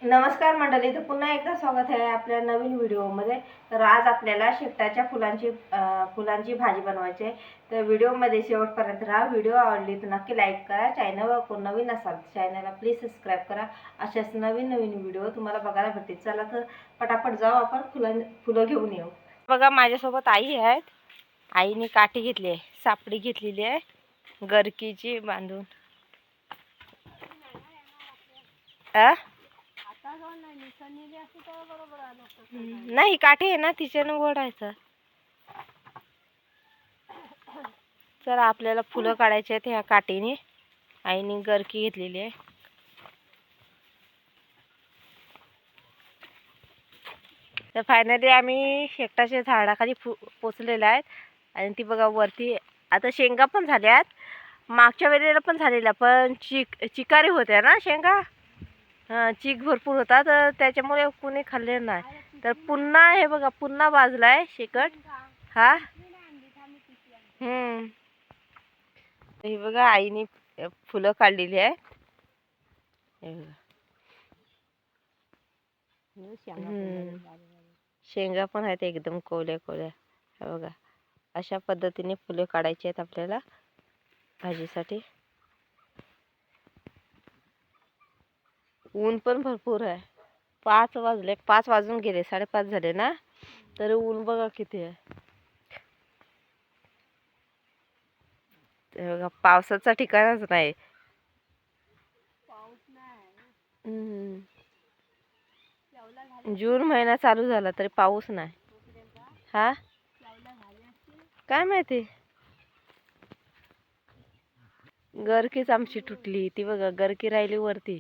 नमस्कार मंडळी, तर पुन्हा एकदा स्वागत आहे आपल्या नवीन व्हिडिओमध्ये। तर आज आपल्याला शेकटाच्या फुलांची भाजी बनवायची आहे। तर व्हिडिओमध्ये शेवटपर्यंत राहा। व्हिडिओ आवडली तर नक्की लाईक करा। चॅनलवर कोण नवीन असाल तर चॅनलला प्लीज सबस्क्राईब करा। अशाच नवीन व्हिडिओ तुम्हाला बघायला भेटतील। चला तर पटापट जाऊ, आपण फुलं घेऊन येऊ। बघा, माझ्यासोबत आई आहेत। आईने काठी घेतली आहे, सापडी घेतलेली आहे गरकीची बांधून। नाही, काठी आहे ना, तिच्यानं ओढायचं। चला, आपल्याला फुलं काढायची आहेत ह्या काठीने। आईने गरकी घेतलेली आहे। तर फायनली आम्ही शेकटाच्या झाडाखाली पोचलेलो आहेत। आणि ती बघा वरती आता शेंगा पण झाल्यात, मागच्या वेळेला पण झालेल्या, पण चिकारी होत्या ना शेंगा। चीक भरपूर होता, तर त्याच्यामुळे कुणी खाल्ले नाही। तर पुन्हा हे बघा, पुन्हा बाजलाय शेकट हा। हे बघा, आईने फुलं काढलेली आहे। शेंगा पण आहेत एकदम कोवल्या कोवल्या। हे बघा, अशा पद्धतीने फुले काढायची आहेत आपल्याला भाजीसाठी। ऊन पण भरपूर आहे। 5 वाजले, 5 वाजून गेले, 5:30 झाले ना, तर ऊन बघा किती आहे। ते बघा, पावसाचा ठिकाणच नाही। जून महिना चालू झाला तरी पाऊस नाही। हा, काय माहिती। गरकीच आमची तुटली, ती बघा गरकी राहिली वरती।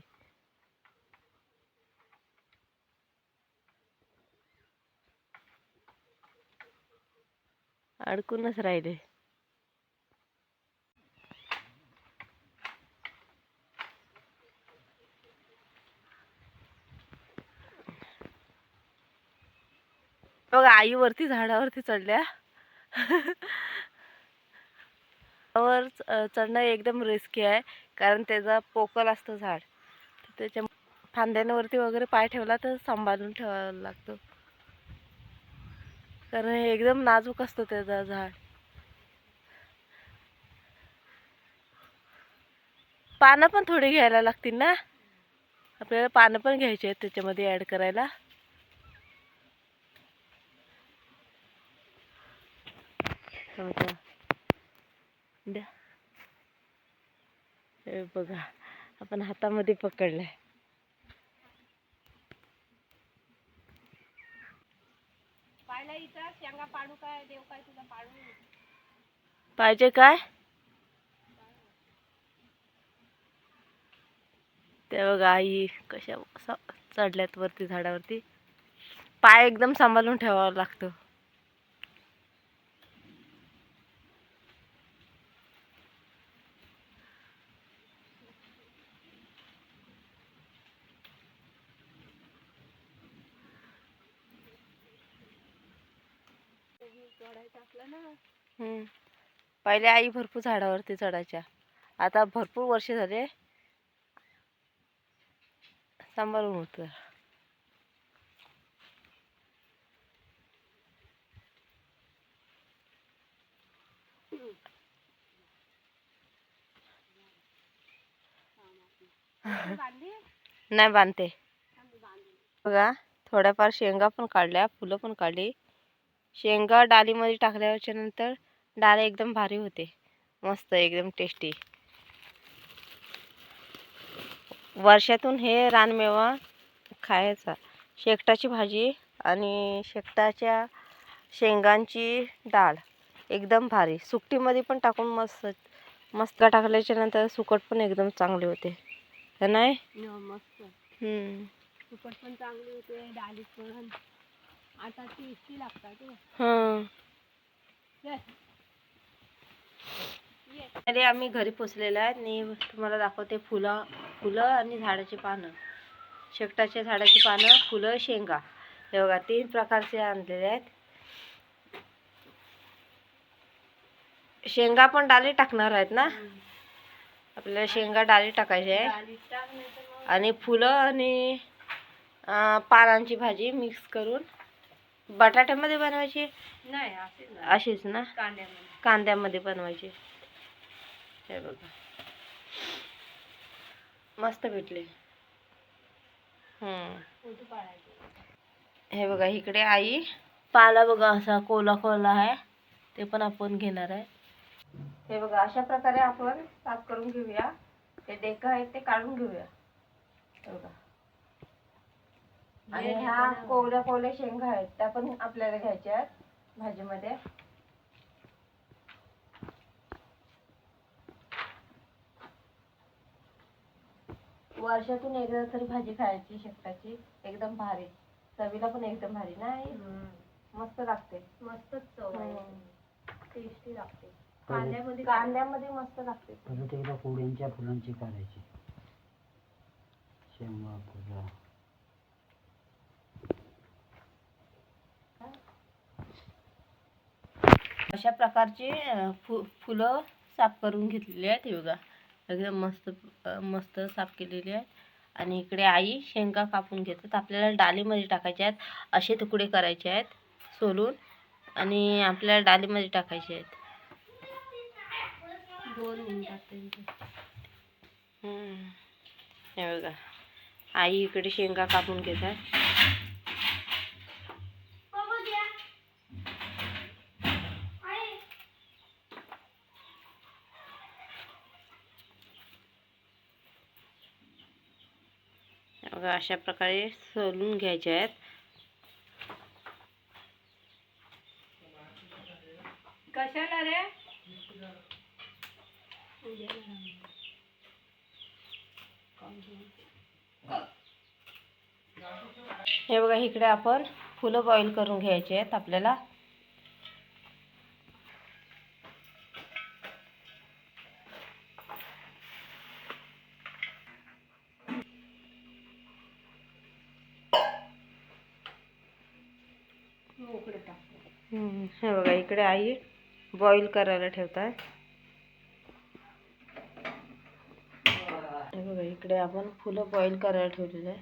अडकूनच राहिले। बघा, आई वरती झाडावरती चढल्या। वर चढणं एकदम रिस्की आहे, कारण त्याचा पोकळ असतं झाड। त्याच्या फांद्यांवरती वगैरे पाय ठेवला तर सांभाळून ठेवावा लागतो, कारण हे एकदम नाजूक असतं त्याचं झाड। पानं पण थोडी घ्यायला लागतील ना आपल्याला, पानं पण घ्यायची आहेत त्याच्यामध्ये ऍड करायला। द्या, हे बघा, आपण हातामध्ये पकडलंय। पाहिजे काय? ते बघा, आई कशा चढल्यात वरती झाडावरती। पाय एकदम सांभाळून ठेवावा लागतो। पहिले आई भरपूर झाडावरती चढायच्या, आता भरपूर वर्ष झाले सांभाळून होत। नाही बांधते बघा, थोड्याफार शेंगा पण काढल्या, फुलं पण काढली। शेंगा डालीमध्ये टाकल्याच्या नंतर डाळ एकदम भारी होते, मस्त एकदम टेस्टी। वर्षातून हे रानमेवा खायचा, शेकटाची भाजी आणि शेकटाच्या शेंगांची डाळ एकदम भारी। सुकटीमध्ये पण टाकून मस्त टाकल्याच्या नंतर सुकट पण एकदम चांगले होते, तर नाही मस्त। सुकट पण चांगली होते, डाळीत पण आता टेस्टी लागतात। अरे, आम्ही घरी पोचलेलो आहे आणि तुम्हाला दाखवते फुलं आणि झाडाची पानं। शेकटाच्या झाडाची पानं, फुलं, शेंगा, हे बघा 3 प्रकारचे आणलेले आहेत। शेंगा पण डाली टाकणार आहेत ना आपल्याला, शेंगा डाली टाकायचे आहे। आणि फुलं आणि पानांची भाजी मिक्स करून बटाट्यामध्ये बनवायची नाही अशीच ना, कांद्यामध्ये बनवायची. हे बघा मस्त भेटले. हे बघा इकडे आई पाला बघा असा कोला कोला आहे, ते पण आपण घेणार आहे. हे बघा अशा प्रकारे आपण साफ करून घेऊया. ते डेका आहेत ते काढून घेऊया. हे बघा आणि ह्या कोवल्या कोवल्या शेंगा आहेत त्या पण आपल्याला घ्यायच्या आहेत भाजीमध्ये. वर्षातून एकदा तरी भाजी खायची शेकटाची, एकदम भारी, चवीला पण एकदम भारी नाही. मस्त लागते, मस्तच चव आहे, टेस्टी लागते. कांद्यामध्ये मस्त लागते. परत एकदा कोड्यांच्या फुलांची करायची, शेंगा फुलं. अशा प्रकारचे फुलं साफ करून घेतलेली आहेत. हे बघा एकदम मस्त मस्त साफ केलेली आहे. आणि इकडे आई शेंगा कापून घेतात. आपल्याला डालीमध्ये टाकायचे आहेत, असे तुकडे करायचे आहेत सोलून आणि आपल्याला डालीमध्ये टाकायचे आहेत. 2 मिनिटात. हे बघा आई इकडे शेंगा कापून घेतात. बघा अशा प्रकारे सोलून घ्यायचे आहेत. कशाला रे? हे बघा इकडे आपण फुलं बॉईल करून घ्यायचे आहेत आपल्याला. हे बघा इकडे आई बॉईल करायला ठेवतात. हे बघा इकडे आपण फुलं बॉईल करायला ठेवलेले आहे.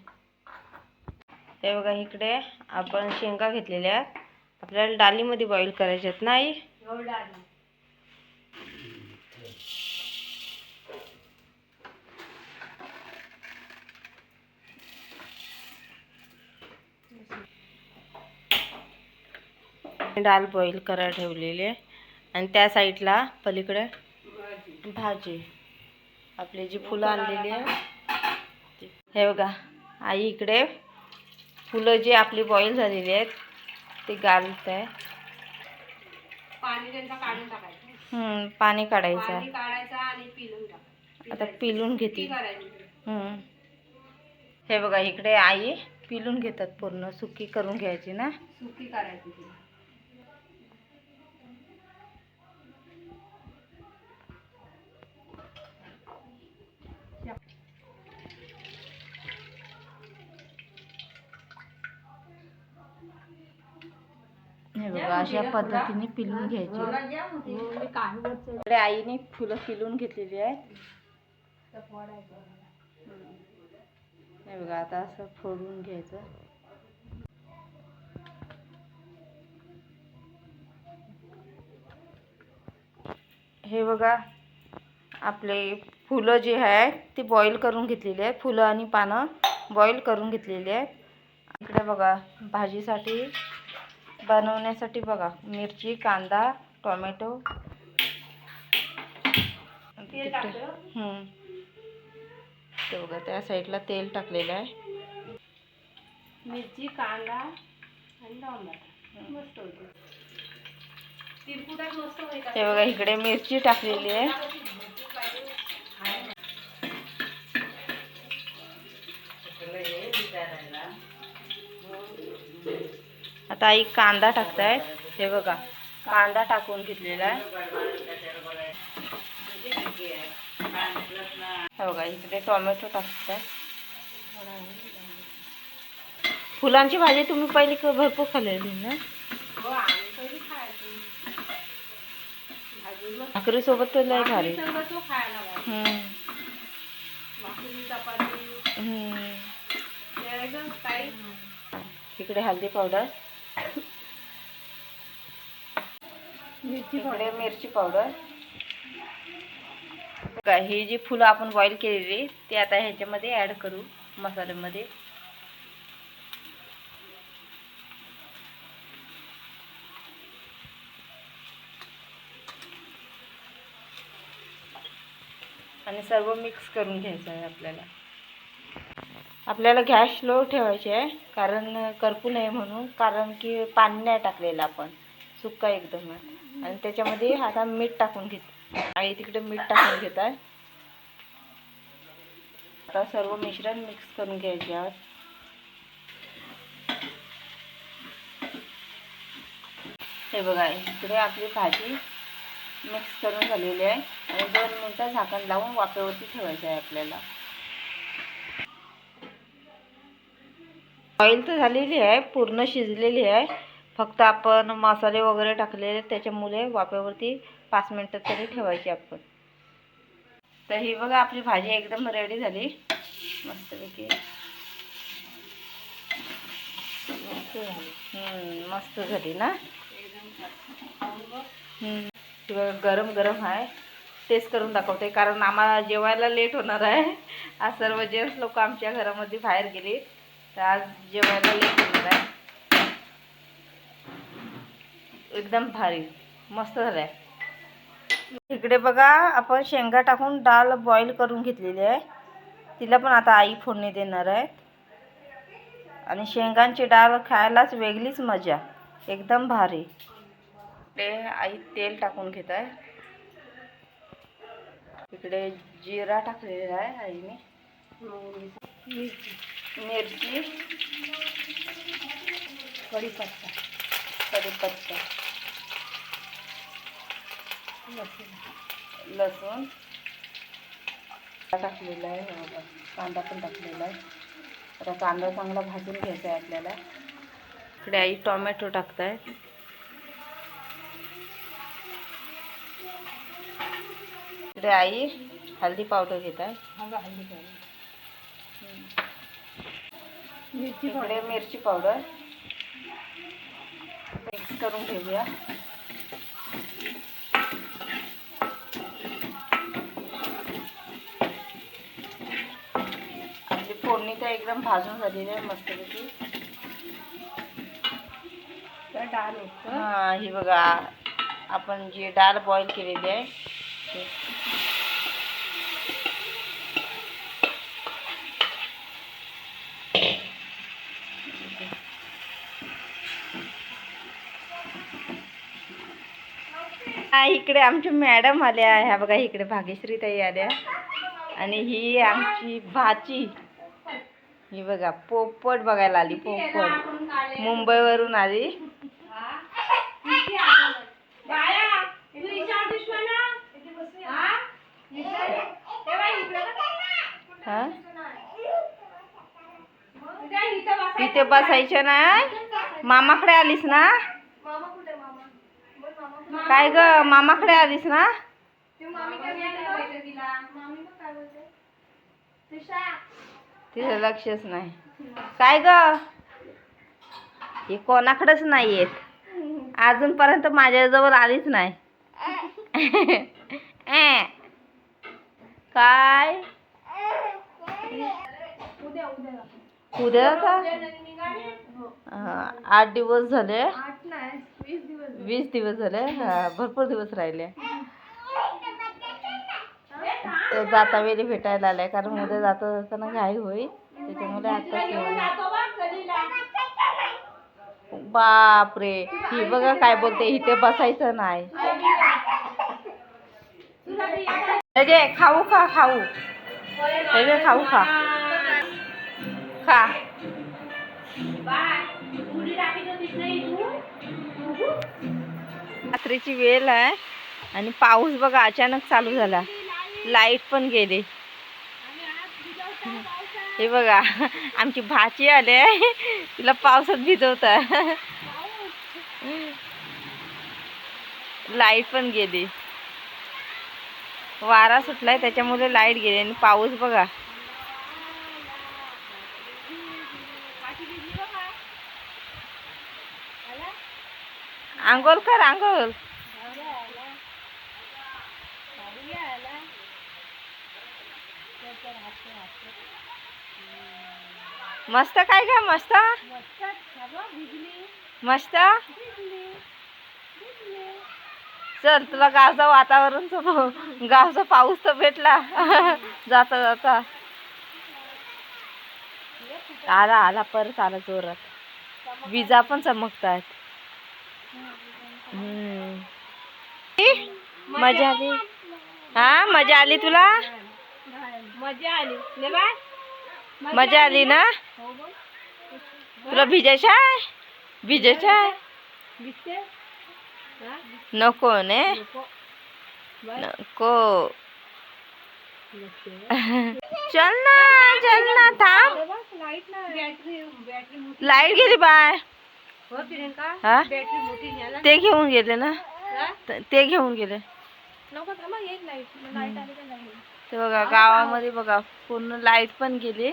हे बघा इकडे आपण शेंगा घेतलेल्या आहेत, आपल्याला डालीमध्ये बॉईल करायचे आहेत नाही. डाल बॉईल करायला ठेवलेली आहे. आणि त्या साईडला पलीकडे भाजी आपली जी फुलं आणलेली आहे. हे बघा आई इकडे फुलं जी आपली बॉईल झालेली आहेत ते घालत आहे. पाणी त्यांचा काढून टाकायचं. पाणी काढायचं आणि पिळून टाकायचं. आता पिळून घेते. हे बघा इकडे आई पिळून घेतात, पूर्ण सुकी करून घ्यायची ना, सुकी करायची. हे बघा अशा पद्धतीने पिळून घ्यायची. इकडे आईने फुलं पिळून घेतलेली आहेत. हे बघा आता असं फोडून घ्यायचं. हे बघा आपले फुलं जे आहे ते बॉईल करून घेतलेले आहेत. फुलं आणि पानं बॉईल करून घेतलेली आहेत. इकडे बघा भाजीसाठी बनवण्यासाठी बघा मिरची, कांदा, टोमॅटो, ते बघा त्या साईडला तेल टाकलेलं आहे. मिरची, कांदा आणि टोमॅटो मस्त होते. तिरकुटात मस्त होईल. हे बघा इकडे मिरची टाकलेली आहे. आता आई कांदा टाकताय. हे बघा कांदा टाकून घेतलेला आहे. हे बघा इकडे टोमॅटो टाकताय. फुलांची भाजी तुम्ही पहिली भरपूर खाल्लेली ना? भाकरी सोबत तर लय भारी. काय ग काय इकडे हळदी पावडर, मिरची इकडे मिरची पावडर. बघा ही जी फुलं आपण बॉईल केलेली ती आता ह्याच्यामध्ये ॲड करू मसाल्यामध्ये. आणि सर्व मिक्स करून घ्यायचं आहे आपल्याला. आपल्याला गॅस स्लो ठेवायचे आहे कारण करपू नये म्हणून, कारण की पाणी नाही टाकलेलं आपण, सुक्का एकदम आहे. आणि त्याच्यामध्ये आता मीठ टाकून घेत आणि तिकडे मीठ टाकून घेत आहे. आता सर्व मिश्रण मिक्स करून घ्यायचे आहे. हे बघा इकडे आपली भाजी मिक्स करून झालेली आहे आणि 2 मिनिटं झाकण लावून वाफेवरती ठेवायचं आहे आपल्याला. बॉईल तर झालेली आहे, पूर्ण शिजलेली आहे. फक्त आपण मसाले वगैरे टाकलेले त्याच्यामुळे वाफेवरती 5 मिनिटं तरी ठेवायची आपण. तर ही बघा आपली भाजी एकदम रेडी झाली मस्तपैकी. मस्त झाली ना. गरम गरम आहे. टेस्ट करून दाखवते कारण आम्हाला जेवायला लेट होणार आहे. आज सर्व जेंट्स लोक आमच्या घरामध्ये बाहेर गेले तर आज जेवायला लेट होणार आहे. एकदम भारी मस्त झालंय. इकडे बघा आपण शेंगा टाकून डाळ बॉईल करून घेतलेली आहे. तिला पण आता आई फोडणी देणार आहे. आणि शेंगांची डाळ खायलाच वेगळीच मजा, एकदम भारी. ते आई तेल टाकून घेत आहे. इकडे जिरा टाकलेला आहे आईने, मिरची, कढीपत्ता, लसूण टाकलेला आहे. कांदा पण टाकलेला आहे. आता कांदा चांगला भाजून घ्यायचा आहे आपल्याला. इकडे आई टोमॅटो टाकताय. इकडे आई हळदी पावडर घेत आहे. इकडे मिरची पावडर मिक्स करून घेऊया. आपली फोडणी तर एकदम भाजून झालेली आहे मस्तपैकी. डाळ हां ही बघा आपण जी डाळ बॉईल केलेली आहे इकडे आमच्या मॅडम आल्या. ह्या बघा इकडे भाग्यश्री ताई आल्या आणि ही आमची भाची. ही बघा पोपट बघायला आली. पोपट मुंबईवरून आली. हा इथे बसायचं नाही. मामाकडे आलीस ना. काय ग मामाकडे आलीस ना. तिचं लक्षच नाही. काय ग ही कोणाकडेच नाही येत अजूनपर्यंत, माझ्याजवळ आलीच नाही. काय उद्या का 8 दिवस झाले, 20 दिवस झाले. हा भरपूर दिवस राहिले. ते जाता वेळी भेटायला आलाय कारण उद्या जाता जाताना घाई होईल त्याच्यामुळे आता. बापरे ही बघा काय बोलते. इथे बसायचं नाही. अरे खाऊ खा खाऊ. अरे खाऊ खा खा. रात्रीची वेळ आहे आणि पाऊस बघा अचानक चालू झाला. लाईट पण गेली. हे बघा आमची भाची आले तिला पावसात भिजवता. लाईट पण गेली. वारा सुटलाय त्याच्यामुळे लाईट गेली आणि पाऊस बघा. आंघोळ कर आंघोळ. मस्त काय का मस्त मस्त. चल तुला गावचं वातावरण गावचा पाऊस तर भेटला जाता जाता. आला आला परत आला जोरात. विजा पण चमकतायत. मजा आली. हा मजा आली तुला. मजा आली ले बाय. मजा आली ना. तुला भिजायचं आहे. भिजायचं आहे. भिजते हा नको ने नको नको. चल ना थांब. लाईट ना बॅटरी मोठी लाईट गेली बाय. हो प्रियंका. हा बॅटरी मोठी न्यायला ते घेऊन गेले ना. हा? ते घेऊन गेले. नको थांबा येईल लाईट. लाईट आली का नाही. ते बघा गावामध्ये बघा पूर्ण लाईट पण गेली.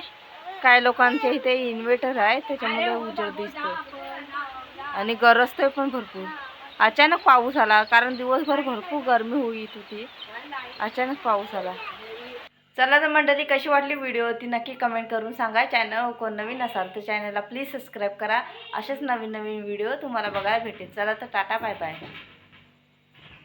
काय लोकांच्या इथे इन्व्हर्टर आहे त्याच्यामध्ये उजेड दिसतो आणि गरजतोय पण भरपूर. अचानक पाऊस आला कारण दिवसभर भरपूर गरमी होईत होती. अचानक पाऊस आला. चला तर मंडळी कशी वाटली व्हिडिओ ती नक्की कमेंट करून सांगा. चॅनल कोण नवीन असाल तर चॅनलला प्लीज सबस्क्राईब करा. असेच नवीन नवीन व्हिडिओ तुम्हाला बघायला भेटेल. चला तर टाटा बाय बाय.